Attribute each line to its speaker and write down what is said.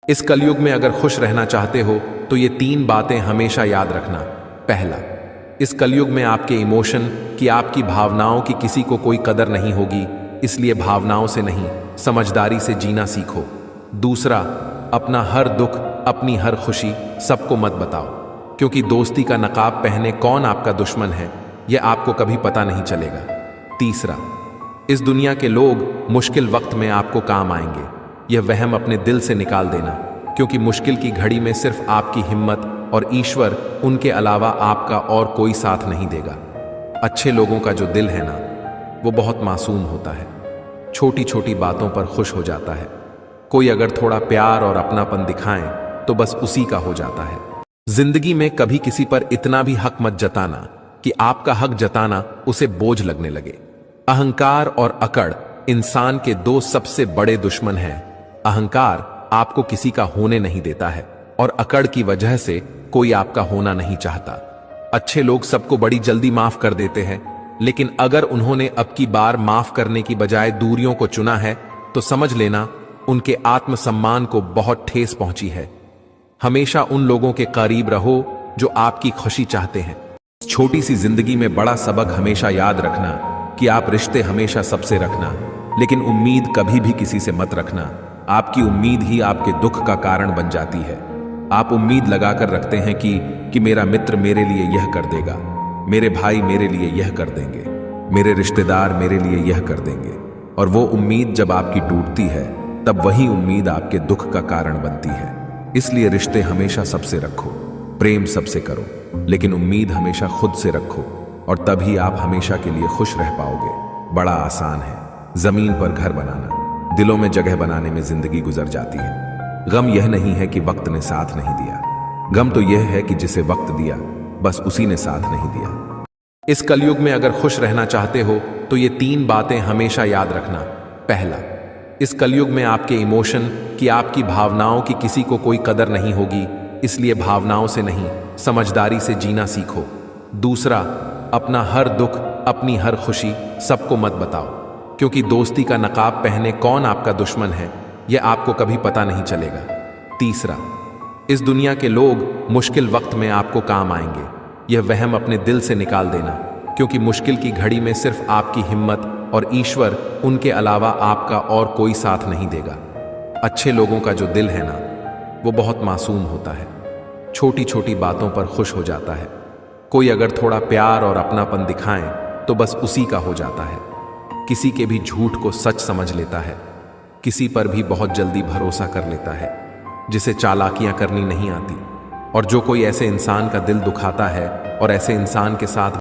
Speaker 1: इस कलयुग में अगर खुश रहना चाहते हो तो ये 3 बातें हमेशा याद रखना। पहला, इस कलयुग में आपके इमोशन की, आपकी भावनाओं की किसी को कोई कदर नहीं होगी, इसलिए भावनाओं से नहीं, समझदारी से जीना सीखो। दूसरा, अपना हर दुख, अपनी हर खुशी सबको मत बताओ, क्योंकि दोस्ती का नकाब पहने कौन आपका दुश्मन है यह आपको कभी पता नहीं चलेगा। तीसरा, इस दुनिया के लोग मुश्किल वक्त में आपको काम आएंगे, यह वहम अपने दिल से निकाल देना, क्योंकि मुश्किल की घड़ी में सिर्फ आपकी हिम्मत और ईश्वर, उनके अलावा आपका और कोई साथ नहीं देगा। अच्छे लोगों का जो दिल है ना, वो बहुत मासूम होता है, छोटी छोटी बातों पर खुश हो जाता है। कोई अगर थोड़ा प्यार और अपनापन दिखाएं तो बस उसी का हो जाता है। जिंदगी में कभी किसी पर इतना भी हक मत जताना कि आपका हक जताना उसे बोझ लगने लगे। अहंकार और अकड़ इंसान के 2 सबसे बड़े दुश्मन हैं। अहंकार आपको किसी का होने नहीं देता है और अकड़ की वजह से कोई आपका होना नहीं चाहता। अच्छे लोग सबको बड़ी जल्दी माफ कर देते हैं, लेकिन अगर उन्होंने अब की बार माफ करने की बजाय दूरियों को चुना है तो समझ लेना उनके आत्मसम्मान को बहुत ठेस पहुंची है। हमेशा उन लोगों के करीब रहो जो आपकी खुशी चाहते हैं। छोटी सी जिंदगी में बड़ा सबक हमेशा याद रखना कि आप रिश्ते हमेशा सबसे रखना, लेकिन उम्मीद कभी भी किसी से मत रखना। आपकी उम्मीद ही आपके दुख का कारण बन जाती है। आप उम्मीद लगाकर रखते हैं कि मेरा मित्र मेरे लिए यह कर देगा, मेरे भाई मेरे लिए यह कर देंगे, मेरे रिश्तेदार मेरे लिए यह कर देंगे, और वो उम्मीद जब आपकी टूटती है तब वही उम्मीद आपके दुख का कारण बनती है। इसलिए रिश्ते हमेशा सबसे रखो, प्रेम सबसे करो, लेकिन उम्मीद हमेशा खुद से रखो, और तभी आप हमेशा के लिए खुश रह पाओगे। बड़ा आसान है जमीन पर घर बनाना, दिलों में जगह बनाने में जिंदगी गुजर जाती है। गम यह नहीं है कि वक्त ने साथ नहीं दिया, गम तो यह है कि जिसे वक्त दिया बस उसी ने साथ नहीं दिया। इस कलयुग में अगर खुश रहना चाहते हो तो ये 3 बातें हमेशा याद रखना। पहला, इस कलयुग में आपके इमोशन की, आपकी भावनाओं की किसी को कोई कदर नहीं होगी, इसलिए भावनाओं से नहीं, समझदारी से जीना सीखो। दूसरा, अपना हर दुख, अपनी हर खुशी सबको मत बताओ, क्योंकि दोस्ती का नकाब पहने कौन आपका दुश्मन है यह आपको कभी पता नहीं चलेगा। तीसरा, इस दुनिया के लोग मुश्किल वक्त में आपको काम आएंगे, यह वहम अपने दिल से निकाल देना, क्योंकि मुश्किल की घड़ी में सिर्फ आपकी हिम्मत और ईश्वर, उनके अलावा आपका और कोई साथ नहीं देगा। अच्छे लोगों का जो दिल है ना, वो बहुत मासूम होता है, छोटी छोटी बातों पर खुश हो जाता है। कोई अगर थोड़ा प्यार और अपनापन दिखाएं तो बस उसी का हो जाता है। किसी के भी झूठ को सच समझ लेता है, किसी पर भी बहुत जल्दी भरोसा कर लेता है, जिसे चालाकियां करनी नहीं आती। और जो कोई ऐसे इंसान का दिल दुखाता है और ऐसे इंसान के साथ